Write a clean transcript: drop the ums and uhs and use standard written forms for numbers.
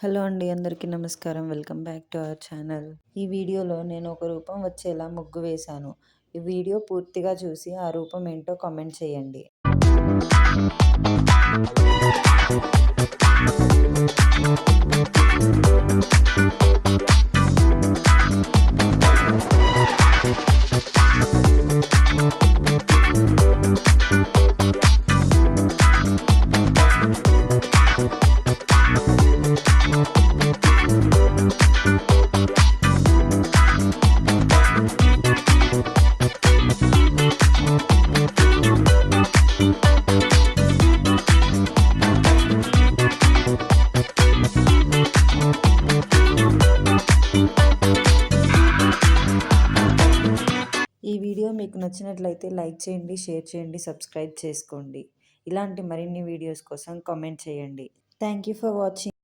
Hello అండి, అందరికీ నమస్కారం. Welcome back to our channel. ఈ వీడియోలో నేను ఒక రూపం వచ్చేలా ముగ్గు వేశాను. ఈ వీడియో పూర్తిగా చూసి ఆ రూపం ఏంటో కామెంట్ చేయండి. ఈ వీడియో మీకు నచ్చినట్లయితే లైక్ చేయండి, షేర్ చేయండి, సబ్స్క్రైబ్ చేసుకోండి. ఇలాంటి మరిన్ని వీడియోస్ కోసం కామెంట్ చేయండి. Thank you for watching.